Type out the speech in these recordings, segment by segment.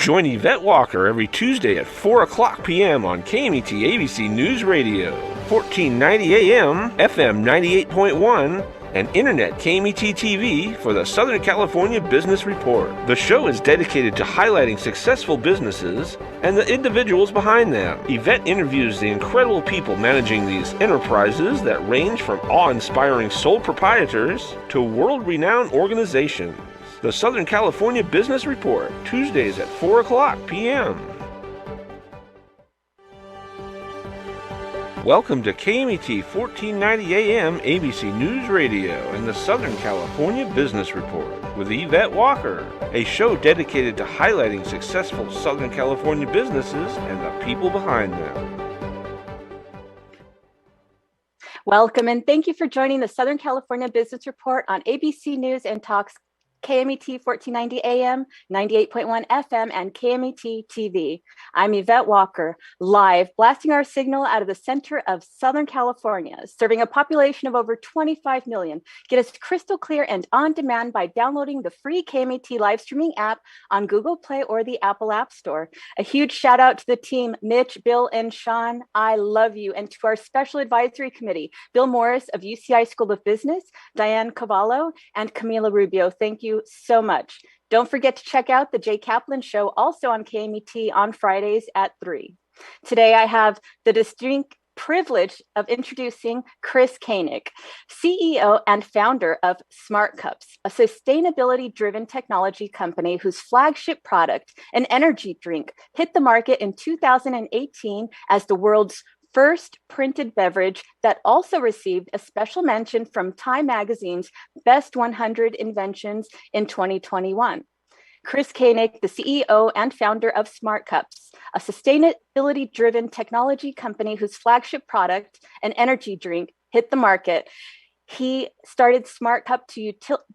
Join Yvette Walker every Tuesday at 4 o'clock p.m. on KMET ABC News Radio, 1490 AM, FM 98.1, and Internet KMET TV for the Southern California Business Report. The show is dedicated to highlighting successful businesses and the individuals behind them. Yvette interviews the incredible people managing these enterprises that range from awe-inspiring sole proprietors to world-renowned organizations. The Southern California Business Report, Tuesdays at 4 o'clock p.m. Welcome to KMET 1490 AM ABC News Radio and the Southern California Business Report with Yvette Walker, a show dedicated to highlighting successful Southern California businesses and the people behind them. Welcome and thank you for joining the Southern California Business Report on ABC News and Talks KMET 1490 AM, 98.1 FM, and KMET TV. I'm Yvette Walker, live blasting our signal out of the center of Southern California, serving a population of over 25 million. Get us crystal clear and on demand by downloading the free KMET live streaming app on Google Play or the Apple App Store. A huge shout out to the team, Mitch, Bill, and Sean. I love you. And to our special advisory committee, Bill Morris of UCI School of Business, Diane Cavallo, and Camila Rubio. Thank you so much. Don't forget to check out the Jay Kaplan Show, also on KMET on Fridays at 3. Today, I have the distinct privilege of introducing Chris Kanik, CEO and founder of Smart Cups, a sustainability-driven technology company whose flagship product, an energy drink, hit the market in 2018 as the world's first printed beverage that also received a special mention from Time Magazine's Best 100 Inventions in 2021. Chris Kanik, the CEO and founder of Smart Cups, a sustainability-driven technology company whose flagship product, an energy drink, hit the market. He started Smart Cup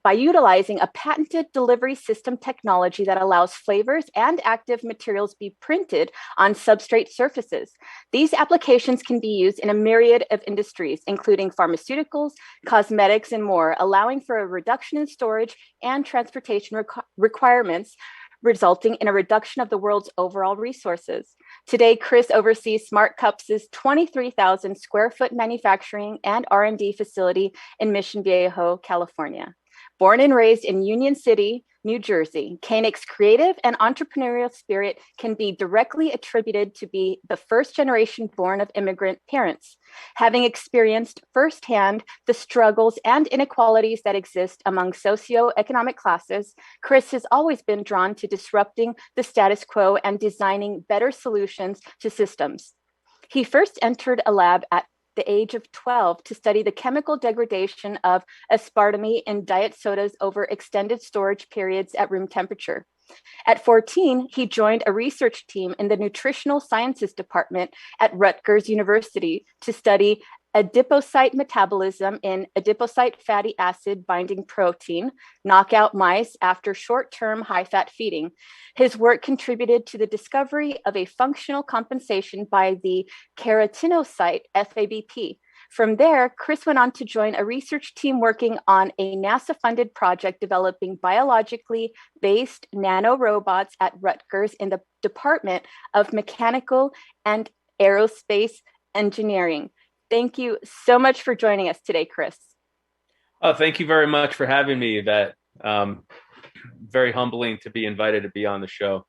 by utilizing a patented delivery system technology that allows flavors and active materials be printed on substrate surfaces. These applications can be used in a myriad of industries, including pharmaceuticals, cosmetics, and more, allowing for a reduction in storage and transportation requirements, resulting in a reduction of the world's overall resources. Today, Chris oversees Smart Cups' 23,000 square foot manufacturing and R&D facility in Mission Viejo, California. Born and raised in Union City, New Jersey, Kanik's creative and entrepreneurial spirit can be directly attributed to be the first generation born of immigrant parents. Having experienced firsthand the struggles and inequalities that exist among socio-economic classes, Chris has always been drawn to disrupting the status quo and designing better solutions to systems. He first entered a lab at the age of 12 to study the chemical degradation of aspartame in diet sodas over extended storage periods at room temperature. At 14, he joined a research team in the Nutritional Sciences Department at Rutgers University to study adipocyte metabolism in adipocyte fatty acid binding protein, knockout mice after short-term high-fat feeding. His work contributed to the discovery of a functional compensation by the keratinocyte, FABP. From there, Chris went on to join a research team working on a NASA-funded project developing biologically based nanorobots at Rutgers in the Department of Mechanical and Aerospace Engineering. Thank you so much for joining us today, Chris. Oh, thank you very much for having me, Yvette. Very humbling to be invited to be on the show.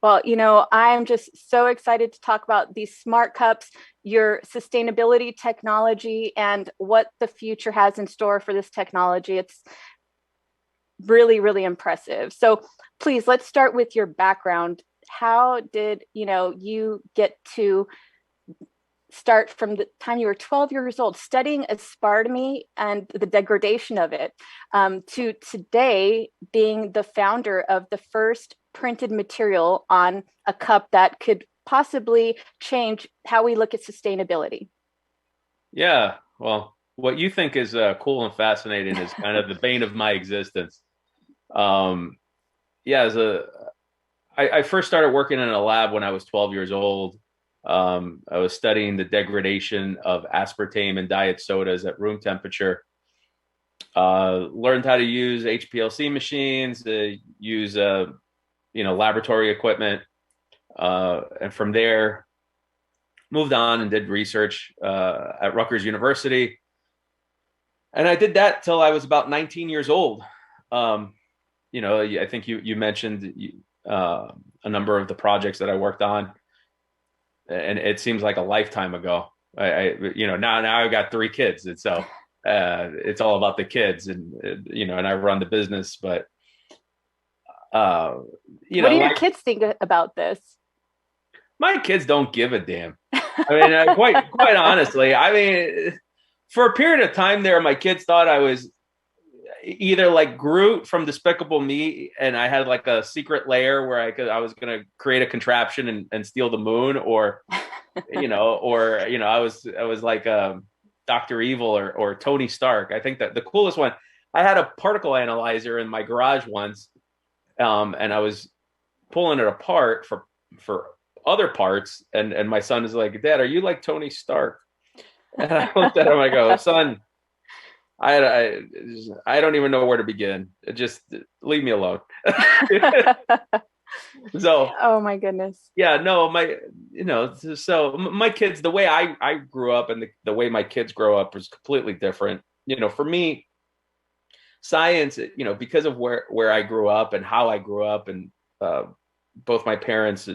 Well, I'm just so excited to talk about these Smart Cups, your sustainability technology, and what the future has in store for this technology. It's really, really impressive. So please, let's start with your background. How did, you get to start from the time you were 12 years old studying aspartame and the degradation of it to today being the founder of the first printed material on a cup that could possibly change how we look at sustainability? Yeah, well, what you think is cool and fascinating is kind of the bane of my existence. I first started working in a lab when I was 12 years old. I was studying the degradation of aspartame in diet sodas at room temperature. Learned how to use HPLC machines, use laboratory equipment. And from there, moved on and did research at Rutgers University. And I did that till I was about 19 years old. I think you mentioned a number of the projects that I worked on, and it seems like a lifetime ago. Now I've got 3 kids, and so it's all about the kids, and and I run the business. But what do your kids think about this? My kids don't give a damn. I mean, quite honestly, I mean, for a period of time there, my kids thought I was either like Groot from Despicable Me, and I had like a secret lair where I was going to create a contraption and steal the moon, or I was like Dr. Evil or Tony Stark. I think that the coolest one, I had a particle analyzer in my garage once, and I was pulling it apart for other parts, and my son is like, "Dad, are you like Tony Stark?" And I looked at him, I go, "Son, I don't even know where to begin. Just leave me alone." So, oh my goodness. Yeah, no, so my kids, the way I grew up and the way my kids grow up is completely different. For me, science, because of where I grew up and how I grew up, and both my parents,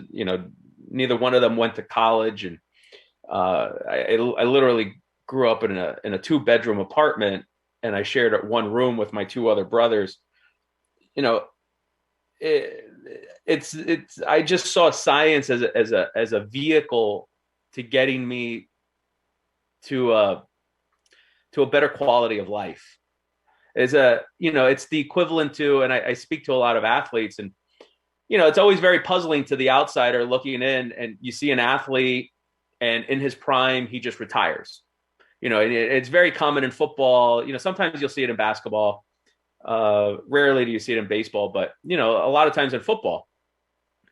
neither one of them went to college, and I literally grew up in a 2-bedroom apartment, and I shared one room with my 2 other brothers. I just saw science as a vehicle to getting me to a better quality of life. It's the equivalent to, and I speak to a lot of athletes, and it's always very puzzling to the outsider looking in, and you see an athlete, and in his prime, he just retires. It's very common in football. Sometimes you'll see it in basketball. Rarely do you see it in baseball, but a lot of times in football.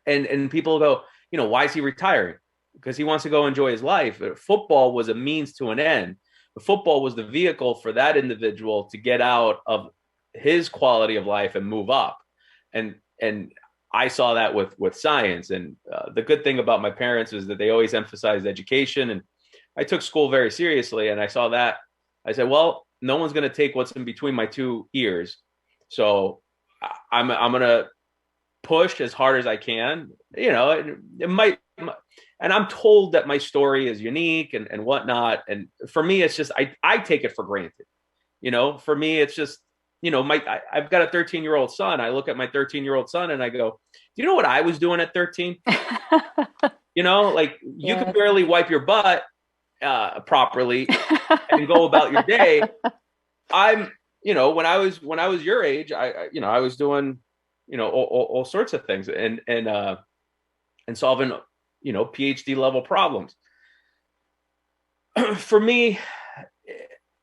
And people go, why is he retiring? Because he wants to go enjoy his life. Football was a means to an end. Football was the vehicle for that individual to get out of his quality of life and move up. And I saw that with science. And the good thing about my parents is that they always emphasized education. And I took school very seriously. And I saw that. I said, well, no one's going to take what's in between my 2 ears. So I'm going to push as hard as I can. It might, and I'm told that my story is unique and whatnot. And for me, it's just, I take it for granted. For me, it's just, I've got a 13-year-old son. I look at my 13-year-old son and I go, do you know what I was doing at 13? You could barely wipe your butt properly and go about your day. When I was your age, I was doing, all sorts of things and solving, PhD level problems. For me,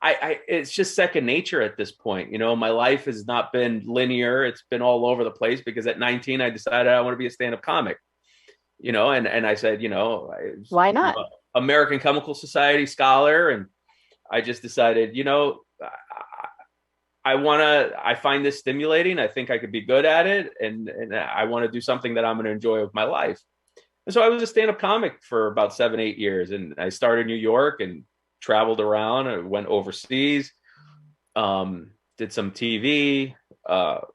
it's just second nature at this point. My life has not been linear. It's been all over the place because at 19, I decided I want to be a stand-up comic, and I said, why not? American Chemical Society scholar. And I just decided, I find this stimulating. I think I could be good at it. And I want to do something that I'm going to enjoy with my life. And so I was a stand-up comic for about 7-8 years. And I started in New York and traveled around. I went overseas, did some TV. And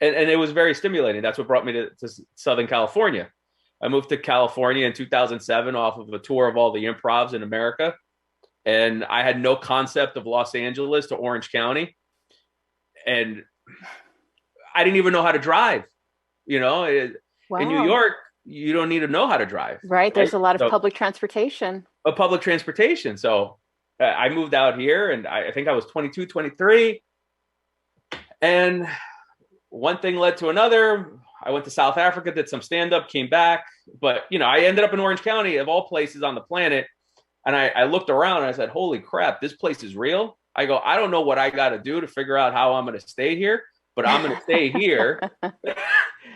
it was very stimulating. That's what brought me to Southern California. I moved to California in 2007 off of a tour of all the improvs in America. And I had no concept of Los Angeles to Orange County. And I didn't even know how to drive. Wow. In New York, you don't need to know how to drive. Right. There's a lot of public transportation. So I moved out here and I think I was 22, 23. And one thing led to another. I went to South Africa, did some stand-up, came back. But, I ended up in Orange County, of all places on the planet. And I looked around and I said, holy crap, this place is real. I go, I don't know what I got to do to figure out how I'm going to stay here, but I'm going to stay here.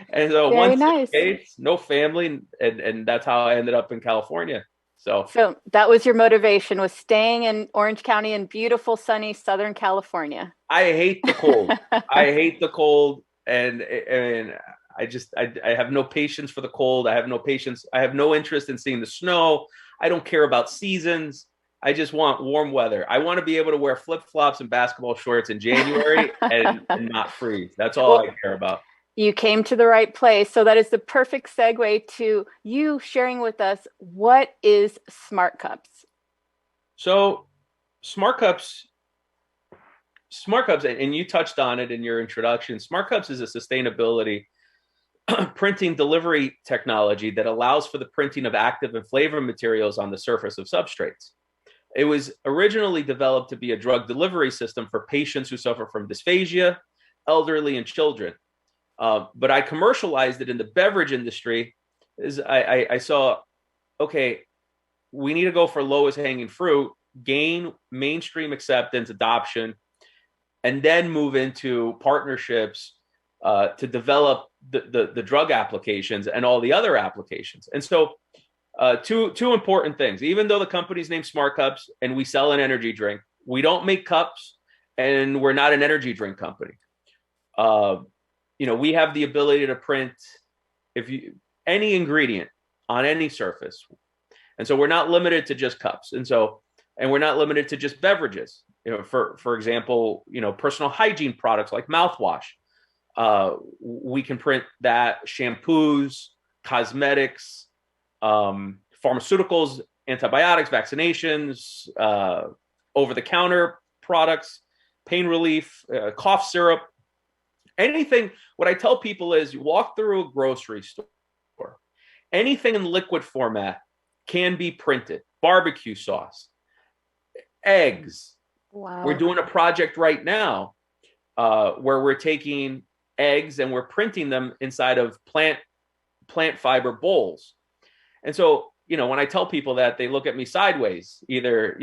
And so Very nice. No family. And that's how I ended up in California. So that was your motivation, was staying in Orange County in beautiful, sunny Southern California. I hate the cold. I hate the cold. And I have no patience for the cold. I have no patience. I have no interest in seeing the snow. I don't care about seasons. I just want warm weather. I want to be able to wear flip-flops and basketball shorts in January and not freeze. That's all I care about. You came to the right place. So that is the perfect segue to you sharing with us, what is Smart Cups? So Smart Cups, and you touched on it in your introduction. Smart Cups is a sustainability printing delivery technology that allows for the printing of active and flavor materials on the surface of substrates. It was originally developed to be a drug delivery system for patients who suffer from dysphagia, elderly, and children. But I commercialized it in the beverage industry. I saw, okay, we need to go for lowest hanging fruit, gain mainstream acceptance, adoption, and then move into partnerships to develop the drug applications and all the other applications. And so two important things. Even though the company's named Smart Cups and we sell an energy drink, we don't make cups and we're not an energy drink company. We have the ability to print any ingredient on any surface. And so we're not limited to just cups. And we're not limited to just beverages. For example, personal hygiene products like mouthwash. We can print that, shampoos, cosmetics, pharmaceuticals, antibiotics, vaccinations, over-the-counter products, pain relief, cough syrup, anything. What I tell people is you walk through a grocery store, anything in liquid format can be printed. Barbecue sauce, eggs. Wow. We're doing a project right now where we're taking eggs and we're printing them inside of plant fiber bowls. And so, when I tell people that, they look at me sideways, either,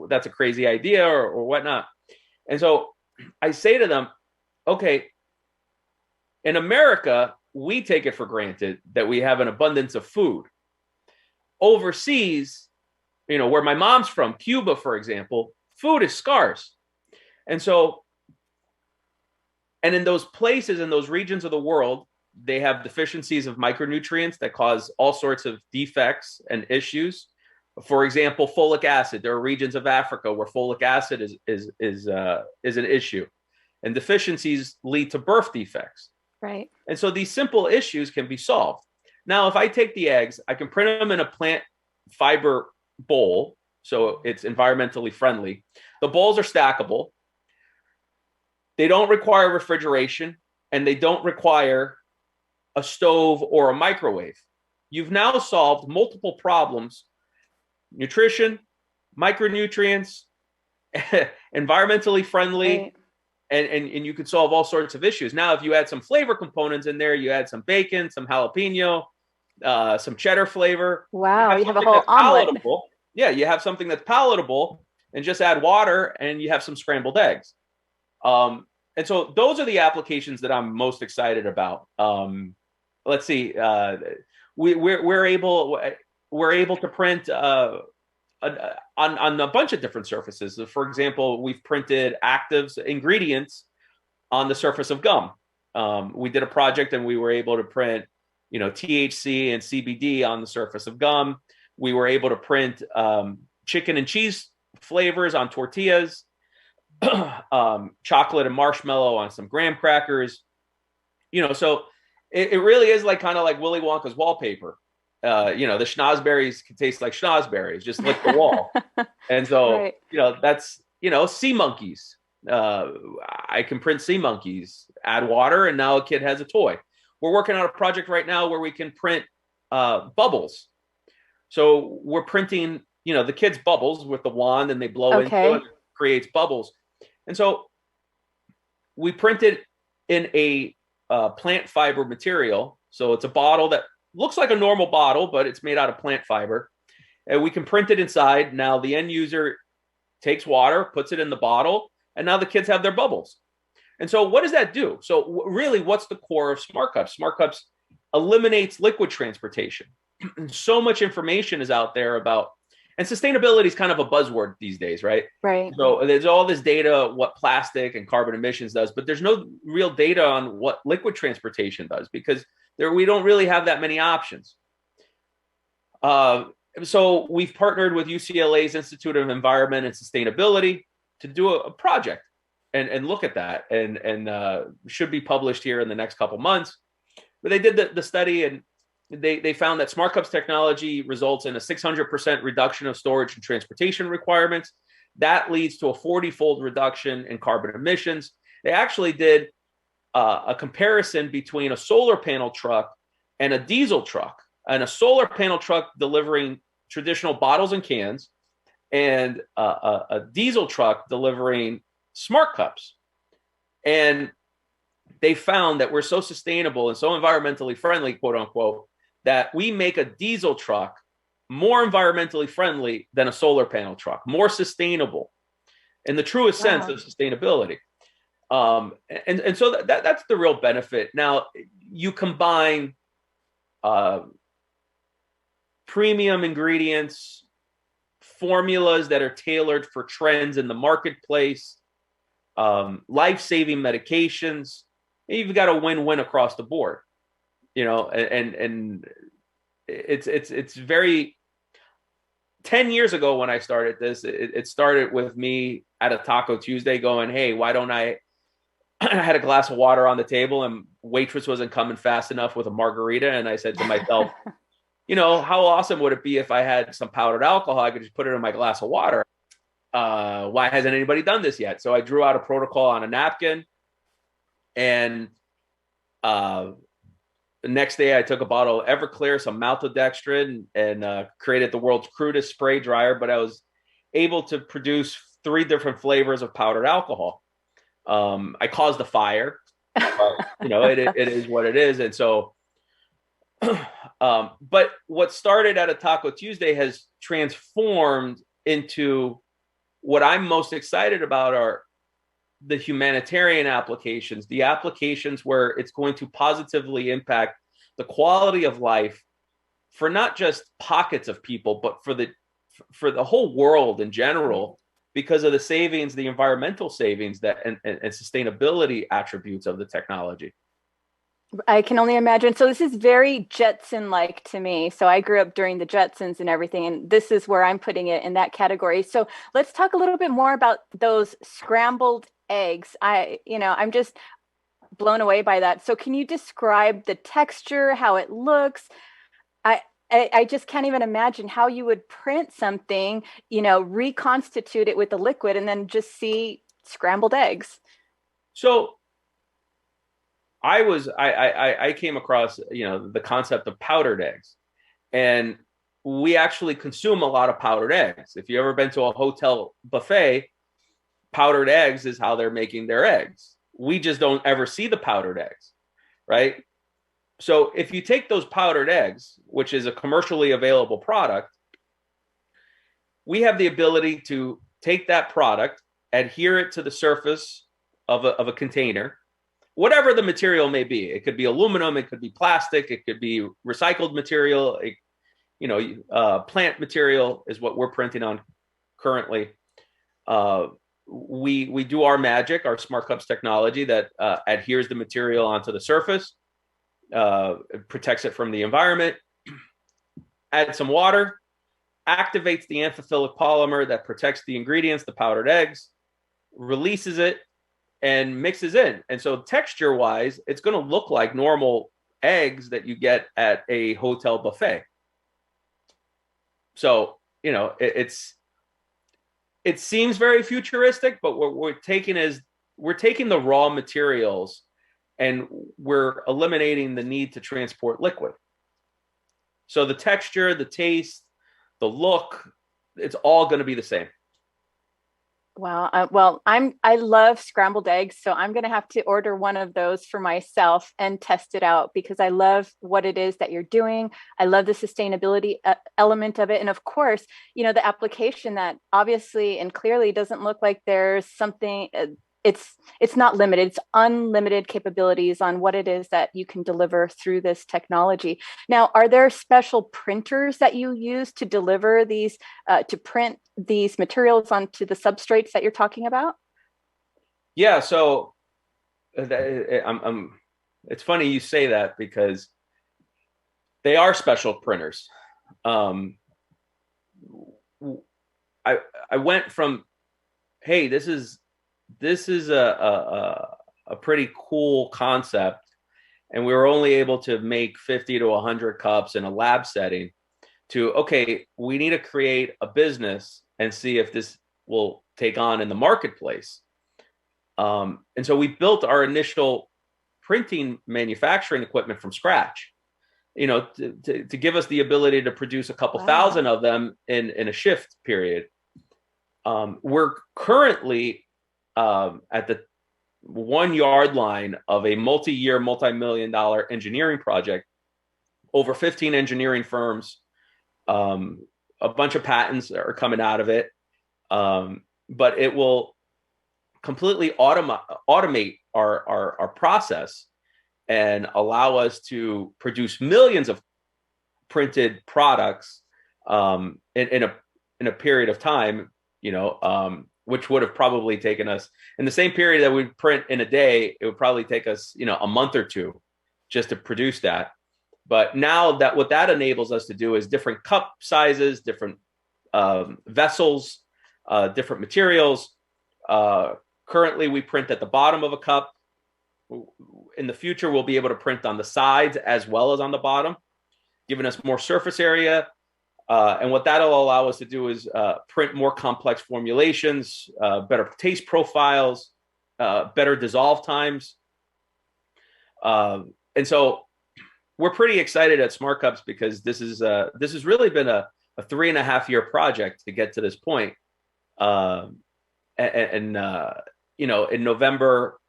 that's a crazy idea or whatnot. And so I say to them, okay, in America, we take it for granted that we have an abundance of food. Overseas, where my mom's from, Cuba, for example, food is scarce. And so, and in those places, in those regions of the world, they have deficiencies of micronutrients that cause all sorts of defects and issues. For example, folic acid. There are regions of Africa where folic acid is an issue, and deficiencies lead to birth defects. Right. And so these simple issues can be solved. Now, if I take the eggs, I can print them in a plant fiber bowl, so it's environmentally friendly. The bowls are stackable. They don't require refrigeration, and they don't require a stove or a microwave. You've now solved multiple problems: nutrition, micronutrients, environmentally friendly, Right. and you could solve all sorts of issues. Now, if you add some flavor components in there, you add some bacon, some jalapeno, some cheddar flavor. Wow, you have a something whole that's omelet. palatable. Yeah, you have something that's palatable, and just add water, and you have some scrambled eggs. And so those are the applications that I'm most excited about. Let's see. We're able to print on a bunch of different surfaces. For example, we've printed actives, ingredients on the surface of gum. We did a project and we were able to print, THC and CBD on the surface of gum. We were able to print chicken and cheese flavors on tortillas, chocolate and marshmallow on some graham crackers. So it really is kind of like Willy Wonka's wallpaper. The schnozberries can taste like schnozberries, just lick the wall. And so, Right. that's, sea monkeys. I can print sea monkeys, add water, and now a kid has a toy. We're working on a project right now where we can print bubbles. So we're printing, the kids' bubbles with the wand, and they blow into it, and it creates bubbles. And so we printed in a plant fiber material. So it's a bottle that looks like a normal bottle, but it's made out of plant fiber. And we can print it inside. Now the end user takes water, puts it in the bottle, and now the kids have their bubbles. And so what does that do? So really, what's the core of Smart Cups? Smart Cups eliminates liquid transportation. And so much information is out there about, And sustainability is kind of a buzzword these days, right? Right. So there's all this data, what plastic and carbon emissions does, but there's no real data on what liquid transportation does, because we don't really have that many options. So we've partnered with UCLA's Institute of Environment and Sustainability to do a project and look at that, and should be published here in the next couple months. But they did the study, and they found that Smart Cups technology results in a 600% reduction of storage and transportation requirements. That leads to a 40-fold reduction in carbon emissions. They actually did a comparison between a solar panel truck and a diesel truck, and a solar panel truck delivering traditional bottles and cans, and a diesel truck delivering Smart Cups. And they found that we're so sustainable and so environmentally friendly, quote unquote, that we make a diesel truck more environmentally friendly than a solar panel truck, more sustainable in the truest sense of sustainability. And so that's the real benefit. Now, you combine premium ingredients, formulas that are tailored for trends in the marketplace, life-saving medications, you've got a win-win across the board. And it's very 10 years ago when I started this, it started with me at a Taco Tuesday going, hey, why don't I had a glass of water on the table, and waitress wasn't coming fast enough with a margarita. And I said to myself, how awesome would it be if I had some powdered alcohol? I could just put it in my glass of water. Why hasn't anybody done this yet? So I drew out a protocol on a napkin, and the next day, I took a bottle of Everclear, some maltodextrin, and created the world's crudest spray dryer. But I was able to produce 3 different flavors of powdered alcohol. I caused a fire, but it is what it is. And so, but what started at a Taco Tuesday has transformed into what I'm most excited about are the humanitarian applications, the applications where it's going to positively impact the quality of life for not just pockets of people, but for the whole world in general, because of the savings, the environmental savings that and sustainability attributes of the technology. I can only imagine. So this is very Jetson-like to me. So I grew up during the Jetsons and everything, and this is where I'm putting it in that category. So let's talk a little bit more about those scrambled eggs. I'm just blown away by that. So can you describe the texture, how it looks? I just can't even imagine how you would print something, reconstitute it with the liquid, and then just see scrambled eggs. So I came across, the concept of powdered eggs, and we actually consume a lot of powdered eggs. If you've ever been to a hotel buffet, powdered eggs is how they're making their eggs. We just don't ever see the powdered eggs, right? So if you take those powdered eggs, which is a commercially available product, we have the ability to take that product, adhere it to the surface of a container, whatever the material may be. It could be aluminum, it could be plastic, it could be recycled material, plant material is what we're printing on currently. We do our magic, our Smart Cups technology that adheres the material onto the surface, protects it from the environment, add some water, activates the amphiphilic polymer that protects the ingredients, the powdered eggs, releases it, and mixes in. And so texture wise, it's going to look like normal eggs that you get at a hotel buffet. So, it seems very futuristic, but what we're taking the raw materials and we're eliminating the need to transport liquid. So the texture, the taste, the look, it's all going to be the same. Wow. Well, I love scrambled eggs, so I'm going to have to order one of those for myself and test it out, because I love what it is that you're doing. I love the sustainability element of it. And of course, the application that obviously and clearly doesn't look like there's something, it's not limited. It's unlimited capabilities on what it is that you can deliver through this technology. Now, are there special printers that you use to deliver these, to print these materials onto the substrates that you're talking about? Yeah, so it's funny you say that because they are special printers. I went from, hey, this is a pretty cool concept, and we were only able to make 50 to 100 cups in a lab setting, to, okay, we need to create a business and see if this will take on in the marketplace. And so we built our initial printing manufacturing equipment from scratch, to give us the ability to produce a couple thousand of them in a shift period. We're currently at the 1 yard line of a multi-year, multi-million-dollar engineering project, over 15 engineering firms, a bunch of patents are coming out of it, but it will completely automate our process and allow us to produce millions of printed products in a period of time, which would have probably taken us, in the same period that we print in a day, it would probably take us, a month or two just to produce that. But now that what that enables us to do is different cup sizes, different vessels, different materials. Currently, we print at the bottom of a cup. In the future, we'll be able to print on the sides as well as on the bottom, giving us more surface area. And what that'll allow us to do is print more complex formulations, better taste profiles, better dissolve times. And so we're pretty excited at Smart Cups because this has really been a 3.5-year project to get to this point. In November,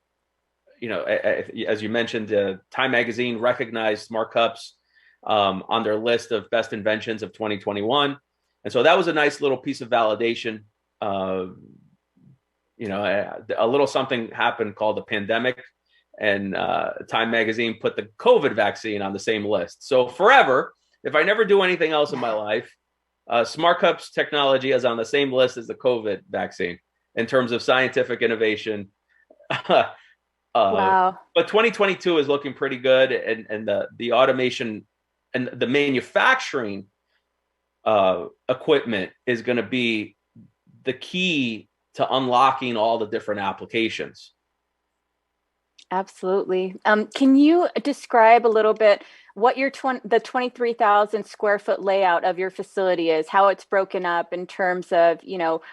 as you mentioned, Time Magazine recognized Smart Cups on their list of best inventions of 2021. And so that was a nice little piece of validation. A little something happened called the pandemic, and Time Magazine put the COVID vaccine on the same list. So forever, if I never do anything else in my life, Smart Cups technology is on the same list as the COVID vaccine in terms of scientific innovation. Wow. But 2022 is looking pretty good, and the automation and the manufacturing equipment is going to be the key to unlocking all the different applications. Absolutely. Can you describe a little bit what the 23,000 square foot layout of your facility is, how it's broken up in terms of,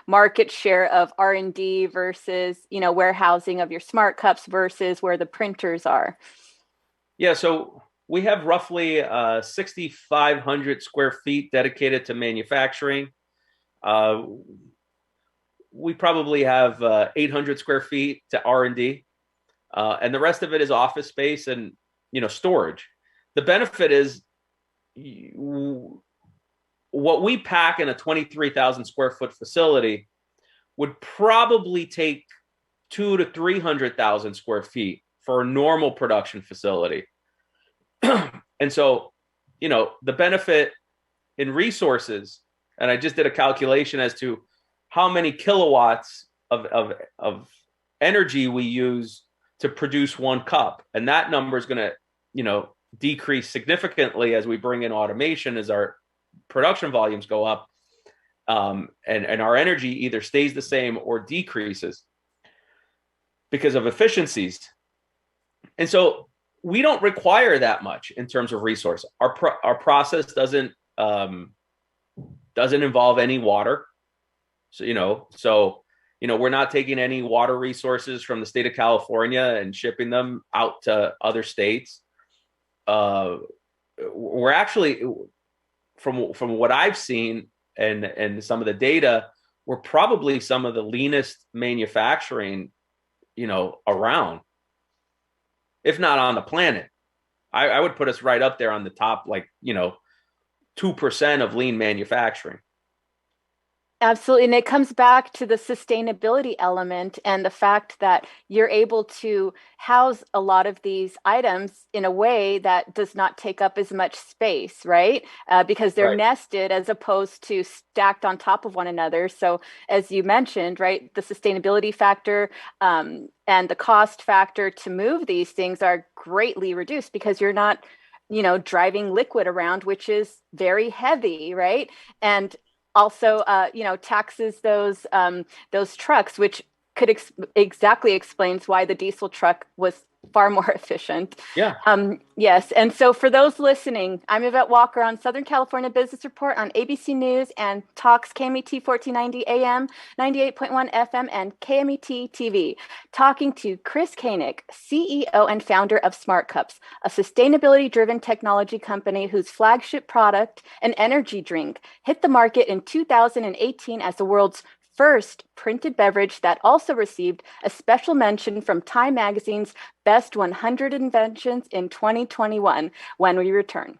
market share of R&D versus, warehousing of your Smart Cups versus where the printers are? Yeah, so we have roughly 6,500 square feet dedicated to manufacturing. We probably have 800 square feet to R&D. And the rest of it is office space and, storage. The benefit is what we pack in a 23,000 square foot facility would probably take 200,000 to 300,000 square feet for a normal production facility. And so, the benefit in resources, and I just did a calculation as to how many kilowatts of energy we use to produce one cup. And that number is going to, decrease significantly as we bring in automation, as our production volumes go up, and our energy either stays the same or decreases because of efficiencies. And so we don't require that much in terms of resource. Our process doesn't involve any water. So, we're not taking any water resources from the state of California and shipping them out to other states. We're actually, from what I've seen and some of the data, we're probably some of the leanest manufacturing, around, if not on the planet. I would put us right up there on the top, 2% of lean manufacturing. Absolutely. And it comes back to the sustainability element and the fact that you're able to house a lot of these items in a way that does not take up as much space, right? Because they're Right. nested as opposed to stacked on top of one another. So, as you mentioned, right, the sustainability factor and the cost factor to move these things are greatly reduced because you're not, driving liquid around, which is very heavy, right? And also, taxes those trucks, which could exactly explains why the diesel truck was far more efficient. Yeah. Yes, and so for those listening, I'm Yvette Walker on Southern California Business Report on ABC News and Talks KMET 1490 AM, 98.1 FM, and KMET TV, talking to Chris Kanik, CEO and founder of Smart Cups, a sustainability-driven technology company whose flagship product, an energy drink, hit the market in 2018 as the world's first printed beverage that also received a special mention from Time Magazine's Best 100 Inventions in 2021 when we return.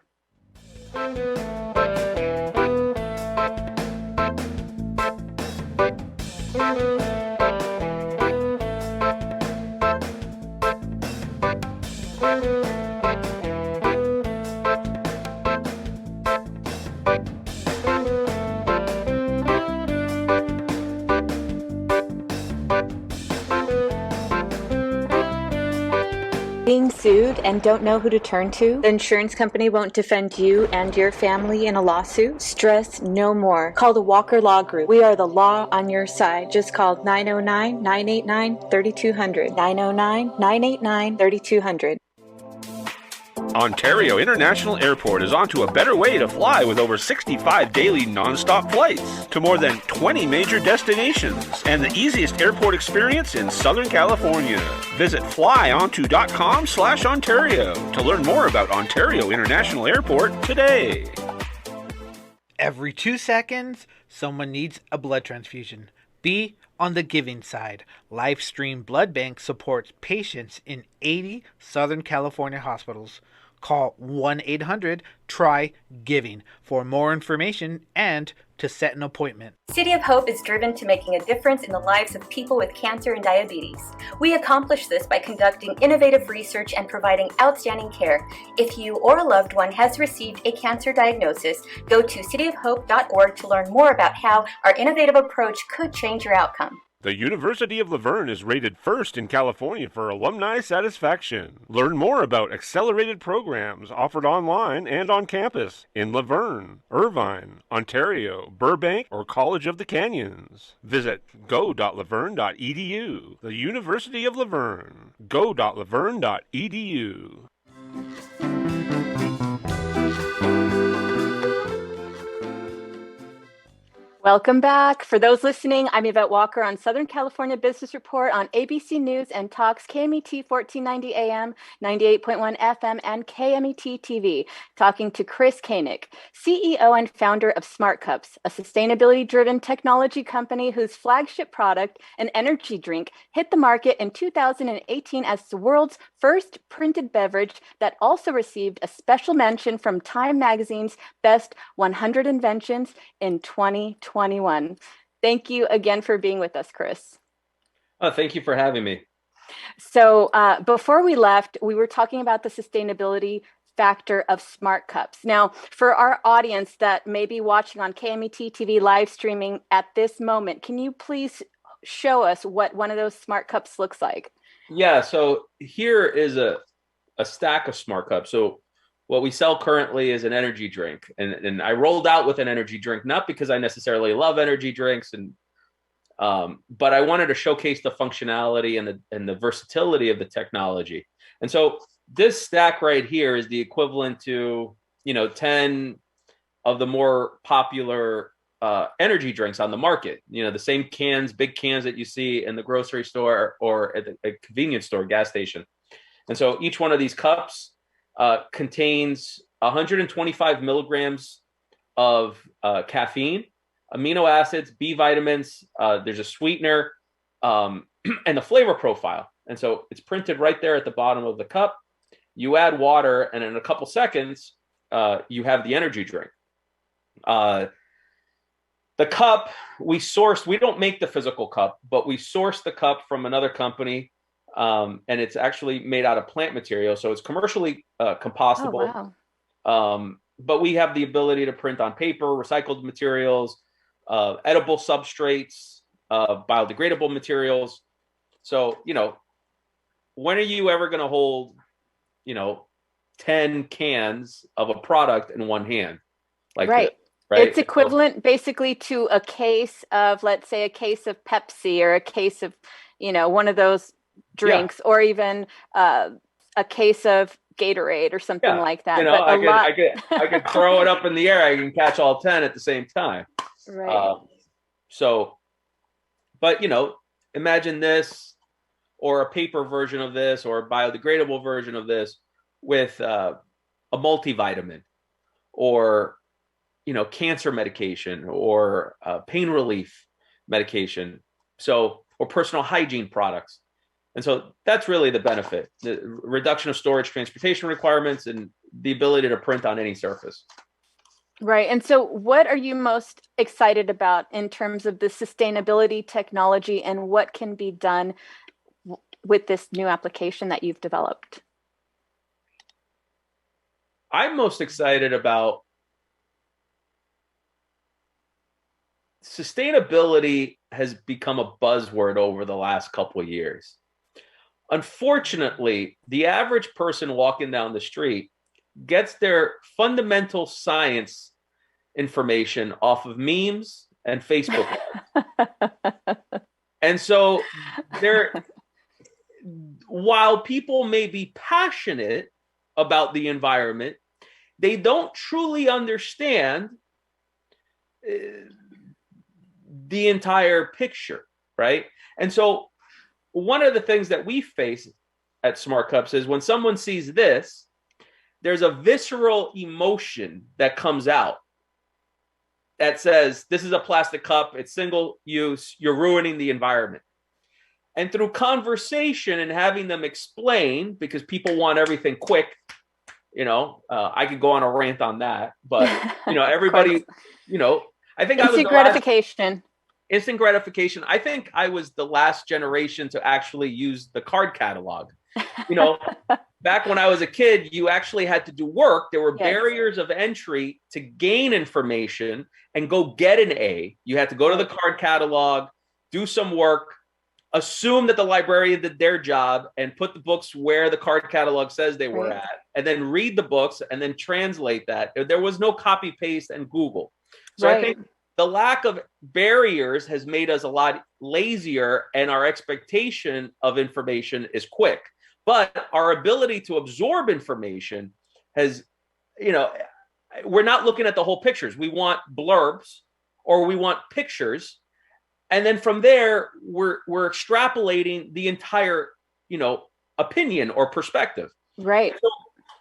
Being sued and don't know who to turn to? The insurance company won't defend you and your family in a lawsuit? Stress no more. Call the Walker Law Group. We are the law on your side. Just call 909-989-3200. 909-989-3200. Ontario International Airport is onto a better way to fly with over 65 daily non-stop flights to more than 20 major destinations and the easiest airport experience in Southern California. Visit flyonto.com/Ontario to learn more about Ontario International Airport today. Every 2 seconds, someone needs a blood transfusion. Be on the giving side. Livestream Blood Bank supports patients in 80 Southern California hospitals. Call 1-800-TRY-GIVING for more information and to set an appointment. City of Hope is driven to making a difference in the lives of people with cancer and diabetes. We accomplish this by conducting innovative research and providing outstanding care. If you or a loved one has received a cancer diagnosis, go to cityofhope.org to learn more about how our innovative approach could change your outcome. The University of La Verne is rated first in California for alumni satisfaction. Learn more about accelerated programs offered online and on campus in La Verne, Irvine, Ontario, Burbank, or College of the Canyons. Visit go.laverne.edu. The University of La Verne. go.laverne.edu. Welcome back. For those listening, I'm Yvette Walker on Southern California Business Report on ABC News and Talks KMET 1490 AM, 98.1 FM, and KMET TV, talking to Chris Kanik, CEO and founder of Smart Cups, a sustainability-driven technology company whose flagship product, an energy drink, hit the market in 2018 as the world's first printed beverage that also received a special mention from Time Magazine's Best 100 Inventions in 2021. Thank you again for being with us, Chris. Oh, thank you for having me. So before we left, we were talking about the sustainability factor of Smart Cups. Now, for our audience that may be watching on KMET TV live streaming at this moment, can you please show us what one of those Smart Cups looks like? Yeah, so here is a stack of Smart Cups. So what we sell currently is an energy drink. And I rolled out with an energy drink, not because I necessarily love energy drinks, but I wanted to showcase the functionality and the versatility of the technology. And so this stack right here is the equivalent to, 10 of the more popular energy drinks on the market. The same cans, big cans that you see in the grocery store or at a convenience store, gas station. And so each one of these cups contains 125 milligrams of caffeine, amino acids, B vitamins. There's a sweetener and the flavor profile. And so it's printed right there at the bottom of the cup. You add water, and in a couple seconds, you have the energy drink. The cup we sourced, we don't make the physical cup, but we source the cup from another company. And it's actually made out of plant material. So it's commercially compostable. Oh, wow. But we have the ability to print on paper, recycled materials, edible substrates, biodegradable materials. So, when are you ever going to hold, 10 cans of a product in one hand? Like Right. this, right? It's equivalent basically to a case of, let's say, a case of Pepsi or a case of, one of those drinks, or even a case of Gatorade or something like that. But I could throw it up in the air. I can catch all 10 at the same time. Right. But imagine this, or a paper version of this, or a biodegradable version of this with a multivitamin, or cancer medication, or pain relief medication, or personal hygiene products. And so that's really the benefit: the reduction of storage, transportation requirements, and the ability to print on any surface. Right. And so what are you most excited about in terms of the sustainability technology, and what can be done with this new application that you've developed? I'm most excited about sustainability. Has become a buzzword over the last couple of years. Unfortunately, the average person walking down the street gets their fundamental science information off of memes and Facebook ads. And so while people may be passionate about the environment, they don't truly understand the entire picture, right? And so one of the things that we face at Smart Cups is when someone sees this, there's a visceral emotion that comes out that says, this is a plastic cup, it's single use, you're ruining the environment. And through conversation and having them explain, because people want everything quick, I could go on a rant on that, but everybody, I think instant gratification. Instant gratification. I think I was the last generation to actually use the card catalog. Back when I was a kid, you actually had to do work. There were barriers of entry to gain information and go get an A. You had to go to the card catalog, do some work, assume that the librarian did their job, and put the books where the card catalog says they were at, and then read the books and then translate that. There was no copy paste and Google. So I think the lack of barriers has made us a lot lazier, and our expectation of information is quick. But our ability to absorb information has, we're not looking at the whole pictures. We want blurbs, or we want pictures. And then from there, we're extrapolating the entire, opinion or perspective. Right. So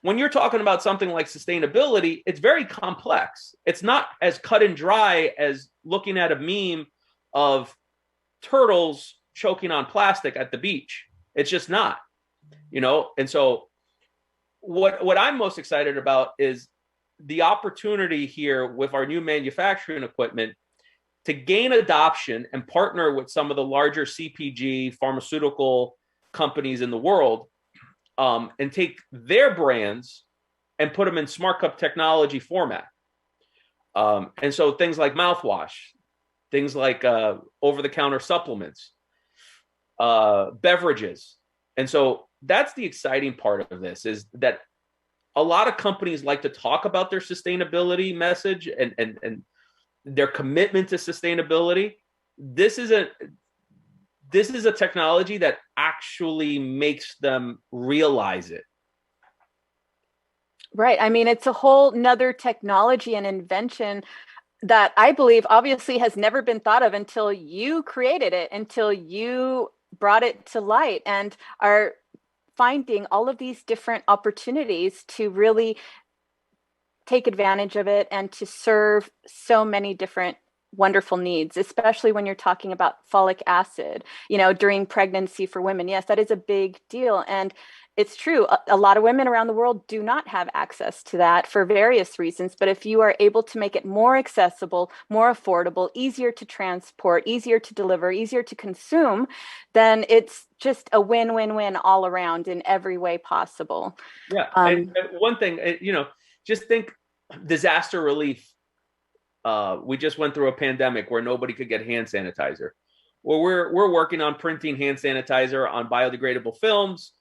when you're talking about something like sustainability, it's very complex. It's not as cut and dry as looking at a meme of turtles choking on plastic at the beach. It's just not, And so what I'm most excited about is the opportunity here with our new manufacturing equipment to gain adoption and partner with some of the larger CPG pharmaceutical companies in the world, and take their brands and put them in Smart Cup technology format. And so things like mouthwash, things like over-the-counter supplements, beverages. And so that's the exciting part of this, is that a lot of companies like to talk about their sustainability message and their commitment to sustainability. This is a technology that actually makes them realize it. Right. I mean, it's a whole nother technology and invention that I believe obviously has never been thought of until you created it, until you brought it to light, and are finding all of these different opportunities to really take advantage of it and to serve so many different wonderful needs, especially when you're talking about folic acid, during pregnancy for women. Yes, that is a big deal. And it's true. A lot of women around the world do not have access to that for various reasons. But if you are able to make it more accessible, more affordable, easier to transport, easier to deliver, easier to consume, then it's just a win-win-win all around in every way possible. Yeah. And one thing, just think disaster relief. We just went through a pandemic where nobody could get hand sanitizer. Well, we're working on printing hand sanitizer on biodegradable films.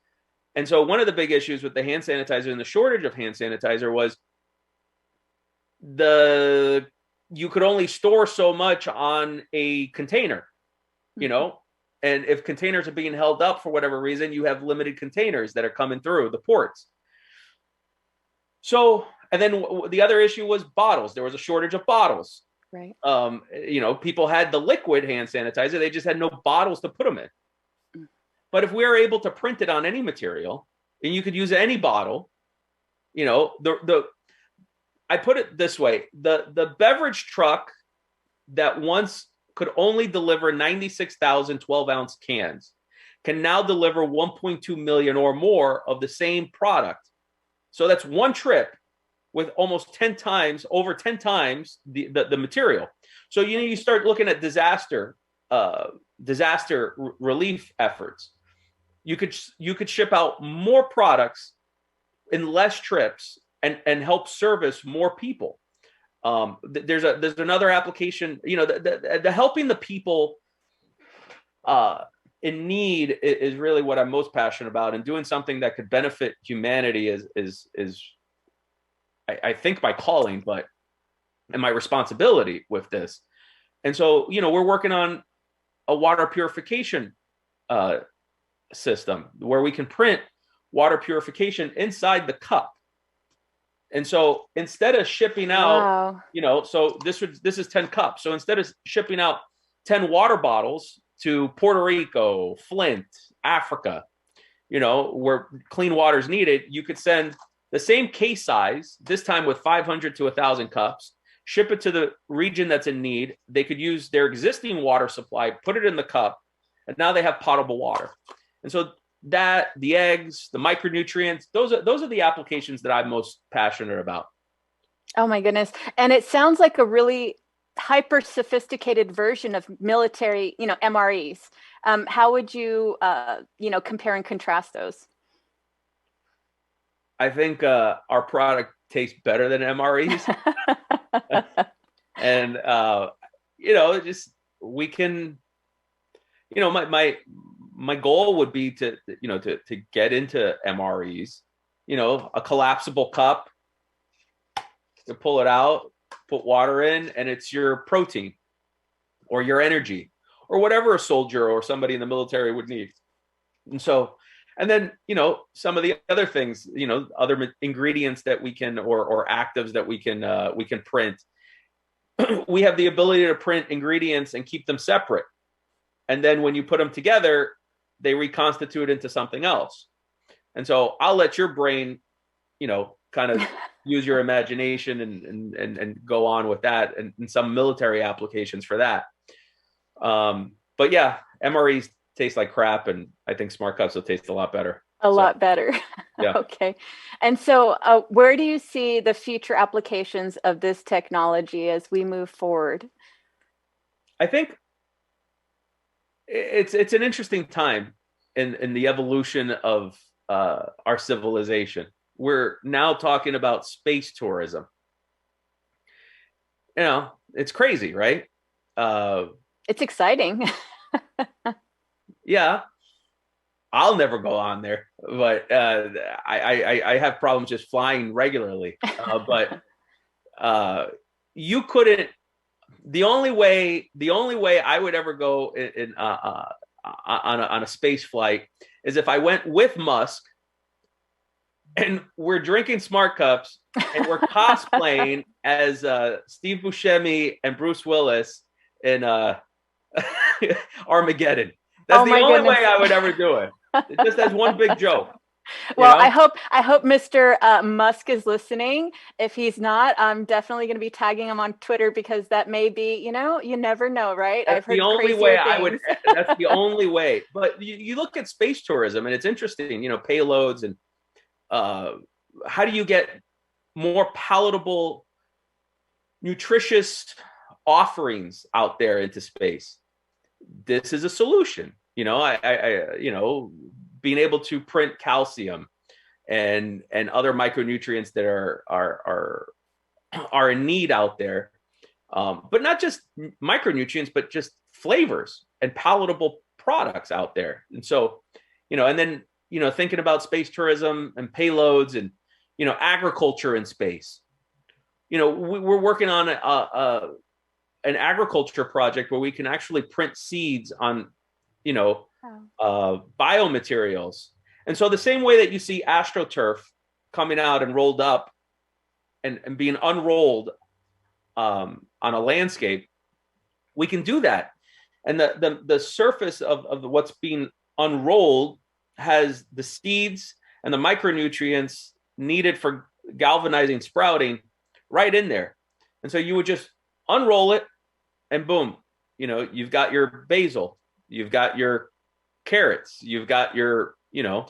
And so one of the big issues with the hand sanitizer and the shortage of hand sanitizer was you could only store so much on a container, and if containers are being held up for whatever reason, you have limited containers that are coming through the ports. So, and then the other issue was bottles. There was a shortage of bottles. Right. People had the liquid hand sanitizer. They just had no bottles to put them in. But if we are able to print it on any material and you could use any bottle, I put it this way, the beverage truck that once could only deliver 96,000 12-ounce cans can now deliver 1.2 million or more of the same product. So that's one trip with almost over 10 times the material. So you start looking at disaster relief efforts. You could ship out more products in less trips and help service more people. There's another application. The helping the people in need is really what I'm most passionate about, and doing something that could benefit humanity is I think my calling, and my responsibility with this. And so, we're working on a water purification system where we can print water purification inside the cup. And so instead of shipping out, so this is 10 cups. So instead of shipping out 10 water bottles to Puerto Rico, Flint, Africa, where clean water is needed, you could send the same case size, this time with 500 to 1,000 cups, ship it to the region that's in need. They could use their existing water supply, put it in the cup, and now they have potable water. And so the eggs, the micronutrients, those are the applications that I'm most passionate about. Oh my goodness. And it sounds like a really hyper sophisticated version of military, MREs. How would you, compare and contrast those? I think our product tastes better than MREs. And, just we can, my goal would be to get into MREs, a collapsible cup, to pull it out, put water in, and it's your protein or your energy or whatever a soldier or somebody in the military would need. And then, some of the other things, other ingredients that we can, or actives that we can print. We have the ability to print ingredients and keep them separate. And then when you put them together, they reconstitute into something else. And so I'll let your brain, kind of use your imagination and go on with that, and some military applications for that. But yeah, MREs taste like crap, and I think smart cups will taste a lot better. A lot better. Yeah. Okay. And so where do you see the future applications of this technology as we move forward? I think it's an interesting time in the evolution of our civilization. We're now talking about space tourism. It's crazy, right? It's exciting. Yeah, I'll never go on there, but I have problems just flying regularly. But you couldn't. The only way I would ever go on a space flight is if I went with Musk, and we're drinking smart cups and we're cosplaying as Steve Buscemi and Bruce Willis in Armageddon. That's the only way I would ever do it. It just has one big joke. Well, know? I hope Mr. Musk is listening. If he's not, I'm definitely going to be tagging him on Twitter, because that may be, you know, you never know, right? That's I've the heard only crazier way I would. things. That's the only way. But you look at space tourism, and it's interesting. You know, payloads and how do you get more palatable, nutritious offerings out there into space? This is a solution. You know, you know, being able to print calcium and other micronutrients that are in need out there, but not just micronutrients, but just flavors and palatable products out there. And so, you know, and then, you know, thinking about space tourism and payloads and, you know, agriculture in space. You know, we're working on an agriculture project where we can actually print seeds on, you know, biomaterials. And so the same way that you see AstroTurf coming out and rolled up and being unrolled on a landscape, we can do that. And the surface of what's being unrolled has the seeds and the micronutrients needed for galvanizing sprouting right in there. And so you would just unroll it and boom, you know, you've got your basil, you've got your carrots, you've got your, you know,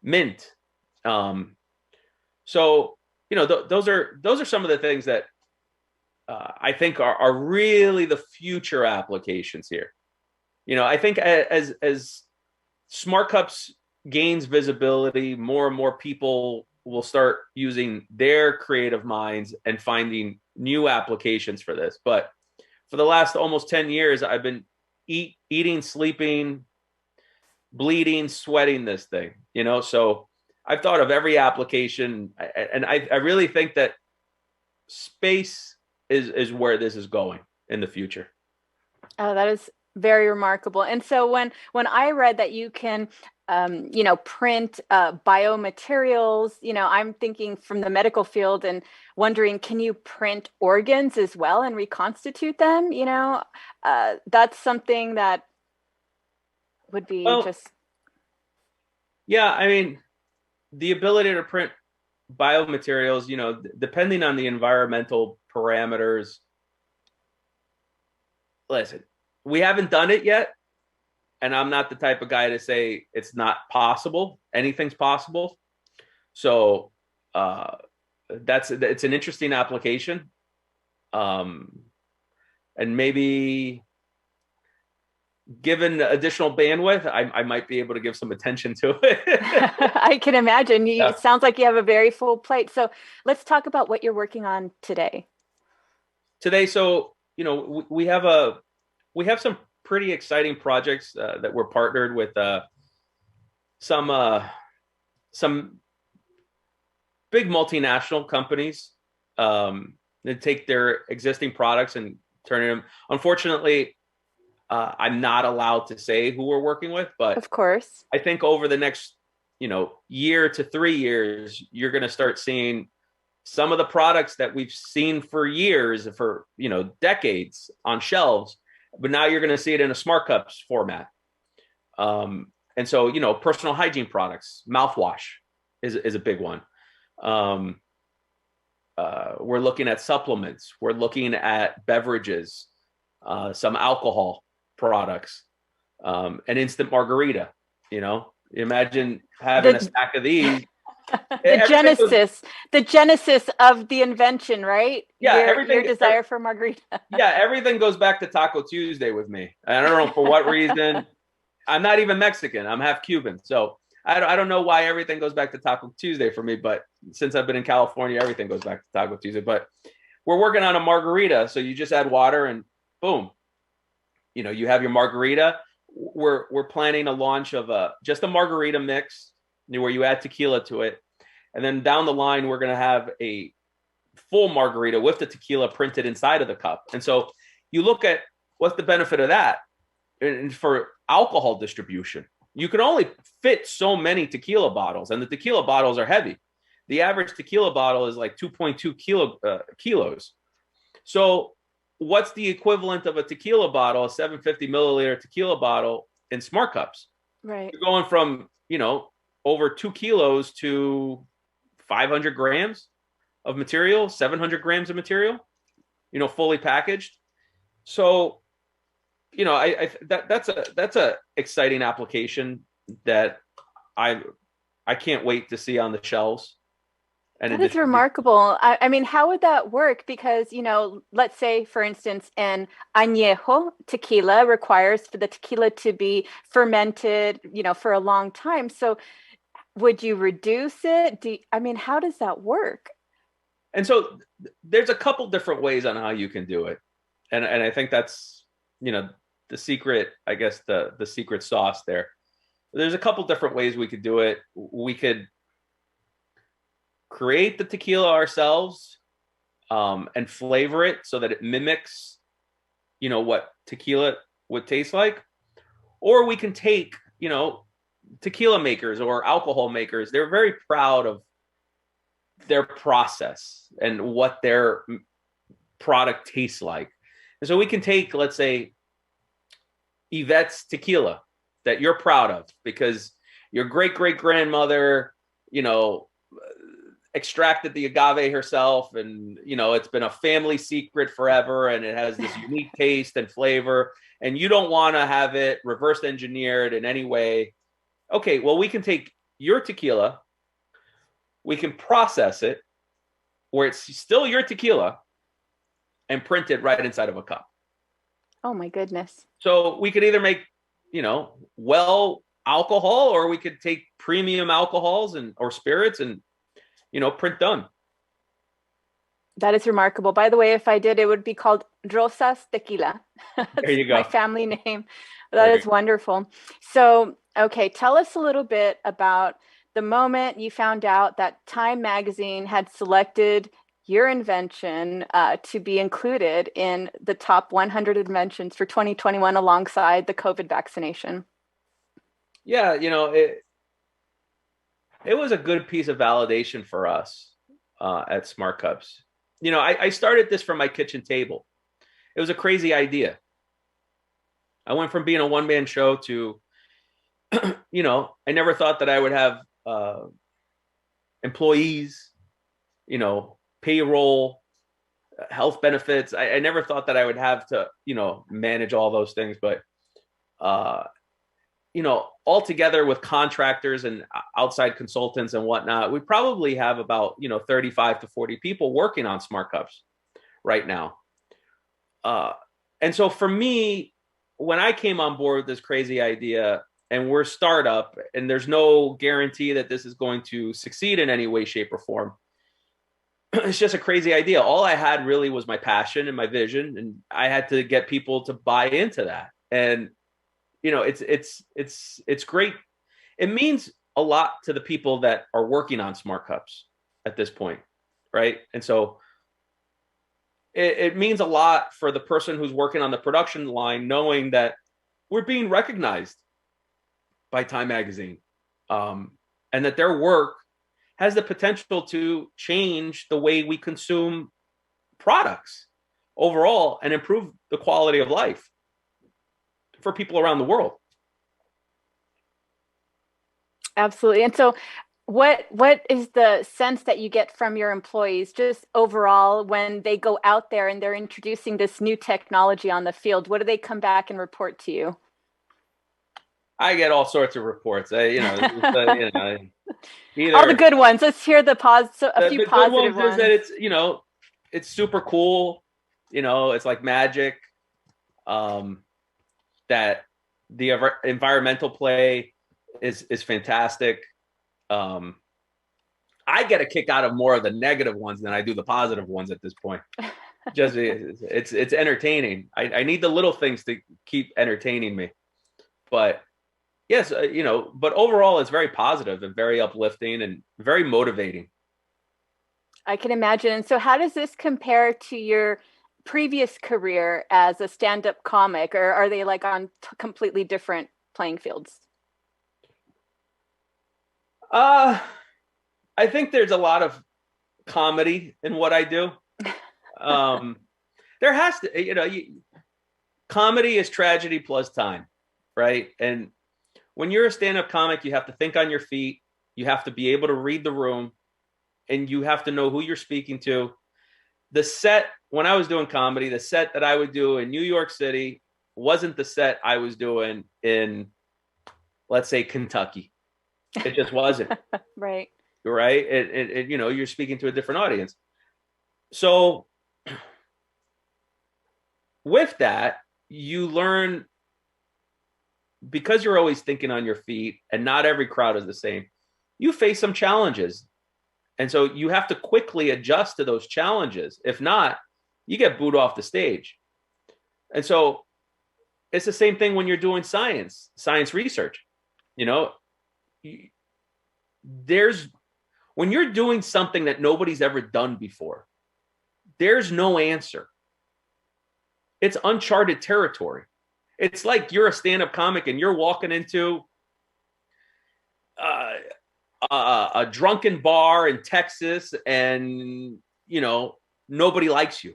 mint. So, you know, those are some of the things that I think are really the future applications here. You know, I think as Smart Cups gains visibility, more and more people will start using their creative minds and finding new applications for this. But for the last almost 10 years, I've been eating, sleeping, bleeding, sweating this thing, you know? So I've thought of every application, and I really think that space is where this is going in the future. Oh, that is very remarkable. And so when I read that you can, you know, print biomaterials, you know, I'm thinking from the medical field and wondering, can you print organs as well and reconstitute them? You know, that's something that would be just. Yeah, I mean, the ability to print biomaterials, you know, depending on the environmental parameters. Listen, we haven't done it yet. And I'm not the type of guy to say it's not possible. Anything's possible. So it's an interesting application. And maybe given additional bandwidth, I might be able to give some attention to it. I can imagine. It sounds like you have a very full plate. So let's talk about what you're working on today. So, you know, we have some pretty exciting projects that we're partnered with some big multinational companies that take their existing products and turn them. Unfortunately, I'm not allowed to say who we're working with, but of course, I think over the next, you know, year to 3 years, you're going to start seeing some of the products that we've seen for years, for, you know, decades on shelves. But now you're going to see it in a Smart Cups format. And so, you know, personal hygiene products, mouthwash is a big one. We're looking at supplements. We're looking at beverages, some alcohol products, an instant margarita. You know, imagine having a stack of these. The genesis of the invention, right? Yeah, your desire for margarita. Yeah, everything goes back to Taco Tuesday with me. I don't know for what reason. I'm not even Mexican. I'm half Cuban. So I don't know why everything goes back to Taco Tuesday for me. But since I've been in California, everything goes back to Taco Tuesday. But we're working on a margarita. So you just add water and boom, you know, you have your margarita. We're planning a launch of just a margarita mix where you add tequila to it. And then down the line, we're going to have a full margarita with the tequila printed inside of the cup. And so you look at what's the benefit of that. And for alcohol distribution, you can only fit so many tequila bottles, and the tequila bottles are heavy. The average tequila bottle is like 2.2 kilos. So what's the equivalent of a tequila bottle, a 750 milliliter tequila bottle in Smart Cups? Right. You're going from, you know, over 2 kilos to 500 grams of material, 700 grams of material, fully packaged. So, that's a exciting application that I can't wait to see on the shelves. And that is remarkable. I mean, how would that work? Because, let's say, for instance, an añejo tequila requires for the tequila to be fermented, for a long time. So would you reduce it? How does that work? And so there's a couple different ways on how you can do it. And I think that's, the secret, I guess, the secret sauce there. There's a couple different ways we could do it. We could create the tequila ourselves and flavor it so that it mimics, what tequila would taste like. Or we can take, tequila makers or alcohol makers. They're very proud of their process and what their product tastes like. And so we can take, let's say, Yvette's tequila that you're proud of because your great-great-grandmother, extracted the agave herself, and it's been a family secret forever, and it has this unique taste and flavor, and you don't want to have it reverse engineered in any way. Okay, well, we can take your tequila, we can process it where it's still your tequila and print it right inside of a cup. Oh my goodness. So we could either make, well alcohol, or we could take premium alcohols or spirits and, print done. That is remarkable. By the way, if I did, it would be called Rosas Tequila. There you go. My family name. That is wonderful. So, okay, tell us a little bit about the moment you found out that Time magazine had selected your invention to be included in the top 100 inventions for 2021 alongside the COVID vaccination. Yeah, it was a good piece of validation for us at Smart Cups. I started this from my kitchen table. It was a crazy idea. I went from being a one-man show to, I never thought that I would have employees, payroll, health benefits. I never thought that I would have to, manage all those things. But, all together with contractors and outside consultants and whatnot, we probably have about, 35 to 40 people working on Smart Cups right now. And so for me, when I came on board with this crazy idea, and we're a startup, and there's no guarantee that this is going to succeed in any way, shape, or form. It's just a crazy idea. All I had really was my passion and my vision, and I had to get people to buy into that. And it's great. It means a lot to the people that are working on Smart Cups at this point, right? And so it means a lot for the person who's working on the production line, knowing that we're being recognized by Time magazine, and that their work has the potential to change the way we consume products overall and improve the quality of life for people around the world. Absolutely. And so what is the sense that you get from your employees just overall when they go out there and they're introducing this new technology on the field? What do they come back and report to you? I get all sorts of reports. Either all the good ones. Let's hear a few positive ones. Is that it's super cool. It's like magic. That the environmental play is fantastic. I get a kick out of more of the negative ones than I do the positive ones at this point. Just it's entertaining. I need the little things to keep entertaining me. But yes, but overall it's very positive and very uplifting and very motivating. I can imagine. And so how does this compare to your previous career as a stand-up comic, or are they like on completely different playing fields? I think there's a lot of comedy in what I do. There has to, comedy is tragedy plus time, right? And when you're a stand-up comic, you have to think on your feet. You have to be able to read the room, and you have to know who you're speaking to. The set, when I was doing comedy, the set that I would do in New York City wasn't the set I was doing in, let's say, Kentucky. It just wasn't. Right. Right. It, you know, you're speaking to a different audience. So with that, you learn, because you're always thinking on your feet and not every crowd is the same, you face some challenges. And so you have to quickly adjust to those challenges. If not, you get booed off the stage. And so it's the same thing when you're doing science research. You know, when you're doing something that nobody's ever done before, there's no answer. It's uncharted territory. It's like you're a stand-up comic and you're walking into a drunken bar in Texas, and you know nobody likes you,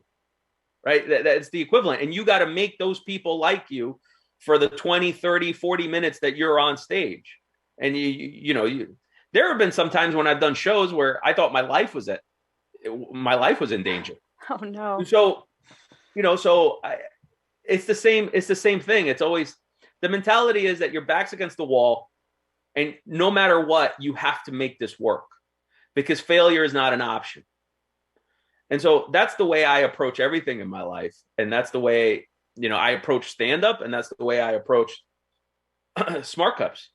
right? That's the equivalent, and you got to make those people like you for the 20, 30, 40 minutes that you're on stage. And there have been some times when I've done shows where I thought my life was in danger. Oh no. So it's the same thing. It's always, the mentality is that your back's against the wall, and no matter what, you have to make this work, because failure is not an option. And so that's the way I approach everything in my life. And that's the way, I approach stand-up, and that's the way I approach Smart Cups.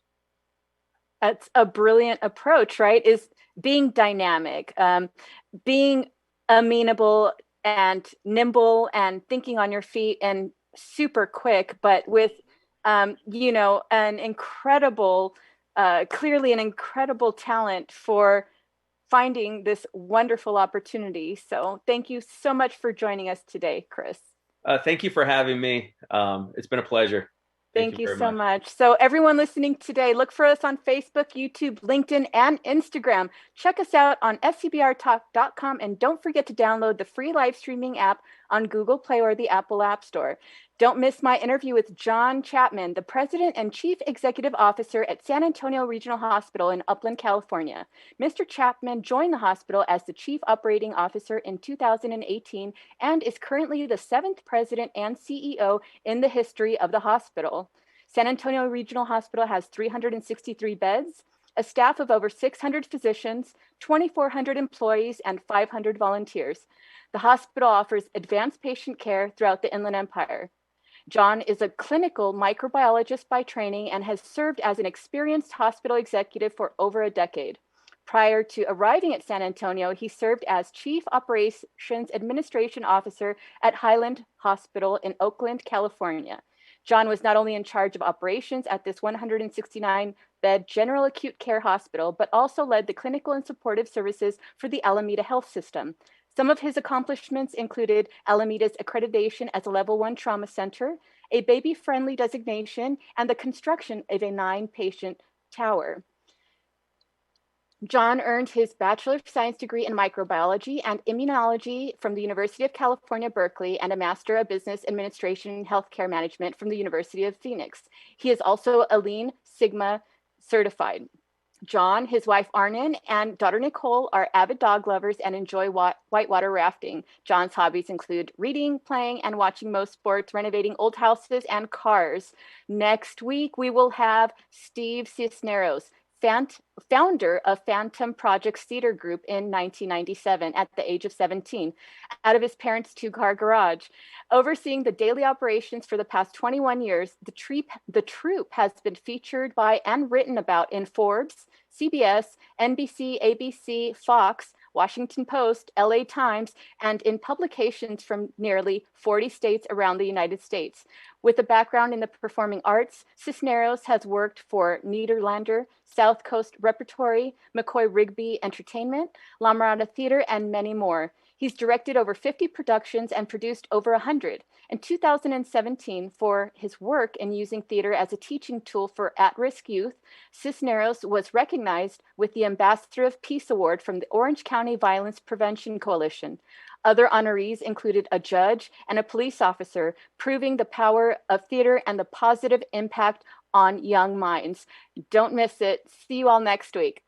That's a brilliant approach, right? Is being dynamic, being amenable and nimble and thinking on your feet and super quick, but with, an incredible, clearly an incredible talent for finding this wonderful opportunity. So thank you so much for joining us today, Chris. Thank you for having me. It's been a pleasure. Thank you so much. So everyone listening today, look for us on Facebook, YouTube, LinkedIn, and Instagram. Check us out on scbrtalk.com, and don't forget to download the free live streaming app on Google Play or the Apple App Store. Don't miss my interview with John Chapman, the President and Chief Executive Officer at San Antonio Regional Hospital in Upland, California. Mr. Chapman joined the hospital as the Chief Operating Officer in 2018 and is currently the 7th President and CEO in the history of the hospital. San Antonio Regional Hospital has 363 beds, a staff of over 600 physicians, 2,400 employees, and 500 volunteers. The hospital offers advanced patient care throughout the Inland Empire. John is a clinical microbiologist by training and has served as an experienced hospital executive for over a decade. Prior to arriving at San Antonio, he served as Chief Operations Administration Officer at Highland Hospital in Oakland, California. John was not only in charge of operations at this 169-bed general acute care hospital, but also led the clinical and supportive services for the Alameda Health System. Some of his accomplishments included Alameda's accreditation as a Level 1 trauma center, a baby-friendly designation, and the construction of a 9-patient tower. John earned his Bachelor of Science degree in microbiology and immunology from the University of California, Berkeley, and a Master of Business Administration and Healthcare Management from the University of Phoenix. He is also a Lean Sigma certified. John, his wife Arnon, and daughter Nicole are avid dog lovers and enjoy whitewater rafting. John's hobbies include reading, playing, and watching most sports, renovating old houses and cars. Next week, we will have Steve Cisneros, founder of Phantom Projects Theater Group in 1997 at the age of 17, out of his parents' 2-car garage. Overseeing the daily operations for the past 21 years, the troupe has been featured by and written about in Forbes, CBS, NBC, ABC, Fox, Washington Post, LA Times, and in publications from nearly 40 states around the United States. With a background in the performing arts, Cisneros has worked for Nederlander, South Coast Repertory, McCoy Rigby Entertainment, La Mirada Theater, and many more. He's directed over 50 productions and produced over 100. In 2017, for his work in using theater as a teaching tool for at-risk youth, Cisneros was recognized with the Ambassador of Peace Award from the Orange County Violence Prevention Coalition. Other honorees included a judge and a police officer, proving the power of theater and the positive impact on young minds. Don't miss it. See you all next week.